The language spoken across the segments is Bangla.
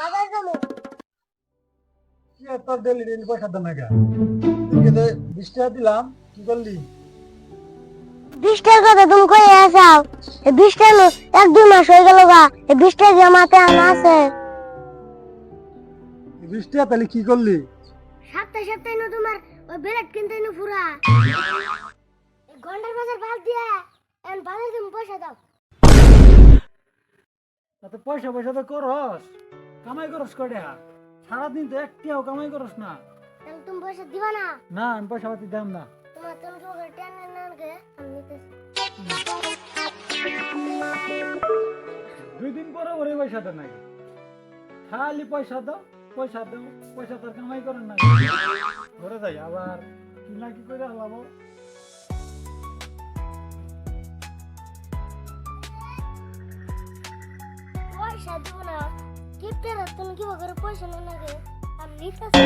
বাজার যাবো। কি আর তোর ডেলি ডেলি পয়সা দেন না কে? তোকে তো 20 টাকা দিলাম, কি করলি? 20টার কথা তুমি কই আসাও? এই 20টা নো 1-2 মাস হয়ে গেল গা। এই 20টা জমাতে আনা আছে। 20 টাকা তাহলে কি করলি? সপ্তাহে সপ্তাহে নো তোমার ওই বেলেট কিনতে নো ফুরা। এই ঘন্টার বাজার বাদ দিয়া এখন বাজার তুমি পয়সা দাও। এত পয়সা পয়সা তো করস, কামাই করস কয়টা? সারাদিন তো একটিও কামাই করস না। তাহলে তুমি পয়সা দিবা না? না, আমি পয়সা পাতি দাম না। তোমার তুমি করে টেন না কে আমি নিতেছি। 2 দিন পরে ওরে পয়সা দেন নাই, খালি পয়সা দাও, পয়সা দাও, পয়সা তোর কামাই করেন না। ঘরে যাই আবার কি না কি করে হলাবো। পয়সা দিব না। কিপটে না তুমি কি করে পয়সা না লাগে আমি নিতেছি।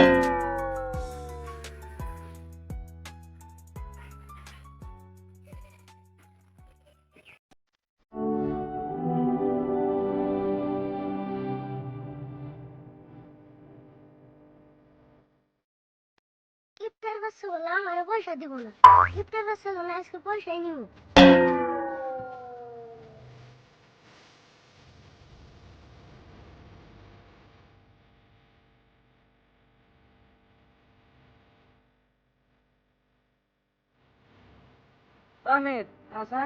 কিপটার বাচ্চা বলে আমার পয়সা দিব না। কিপটার বাচ্চা বলে আজকে পয়সাই নিব। Ahmet, asa,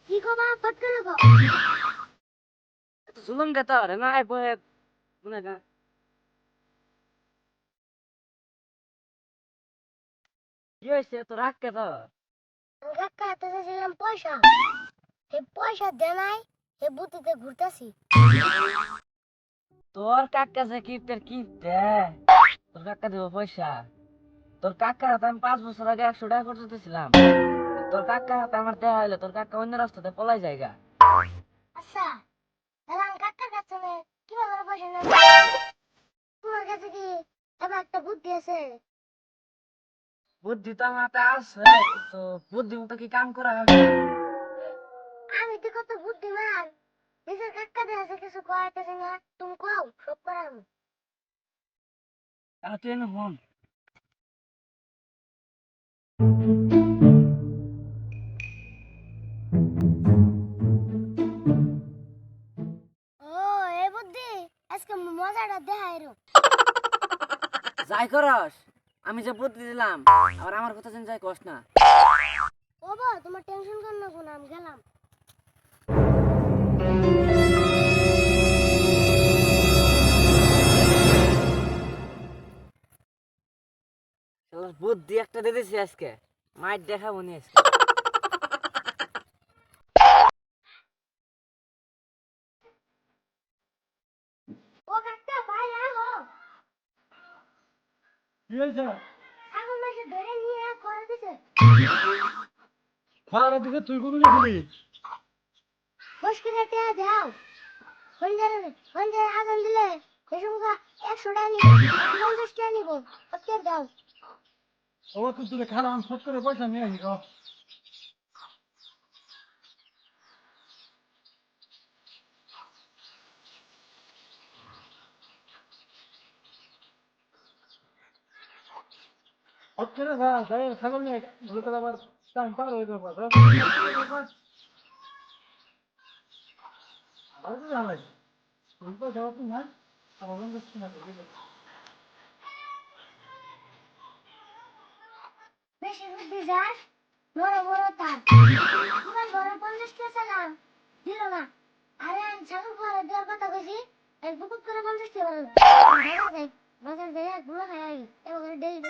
কি কবা ফট করে কও। itu sulung kata orang ngai boleh, mana kan? Yo sih itu rak kata, আমি কাকা হাতে চাইছিলাম পয়সা। হে পয়সা দেয় নাই, হে বুদ্ধিতে ঘুরতাছি। তোর কাকা সে কিপতে, তোর কাকা দেবো পয়সা, তোর কাকা হাতে আমি 5 বছর আগে 100 টাকা খরচ দিয়েছিলাম, তোর কাকা হাতে আমার দেয়া হইলো, তোর কাকা অন্য রাস্তাতে পলাই জায়গা, আচ্ছা, তাহলে আমি কাকার কাছে নে কিভাবে পয়সা নেব? তোমার কাছে কি এবার একটা বুদ্ধি আছে? বুদ্ধি তো আমার হাতে আছে, তো বুদ্ধি মতো কি কাম করা হবে? আমি তো কত বুদ্ধিমান। নিজের কাকা আছে কিছু করাইতেছি না, তুমি কও সব করাবো। তুই এনে হন, ও এই বুদ্ধি, আজকে মজাটা দেখাইরো। যাই করস, আমি যে বুদ্ধি দিলাম, আবার আমার কথা যেন যাই কস না। ও বা তোমার টেনশন কর না কোন আমি গেলাম। শালার বুদ্ধি একটা দিয়ে দিছি আজকে, মাইর দেখাবো নি আজকে। ও কাকা ভাই আহো। কি হয়েছে? ছাগল মাসে ধরে নিয়ে করে দিছে। খাওয়ার দিকে তুই কোনো গেছিলি? মুশকিল তে যাও। হন্ডারে আজান দিলে এসবকা 100 টাকা নিব, 50 টাকা নিব। ওকে দাও। ও তুই খারাপ, আমি ফট করে পয়সা নিয়ে আসি গো। ফট করে যা, যাই ছাগল নিয়ে ভুলে গেলে আবার টাইম পার হয়ে যাবে। আমার তো জানাই তুই তো যাওয়া তুই না, আমার মনে হচ্ছে না। বেশি বুদ্ধি যাস, বড় বড় তার। তোমার বড় 50 টাকা চালাম, দিল না। আরে আমি ছাগল খাওয়ার দেওয়ার কথা কইছি, এক বুকুত করে 50 টাকা বলল। বাজার যাই, বাজার যাই গুলো খাই, এবার ডেলি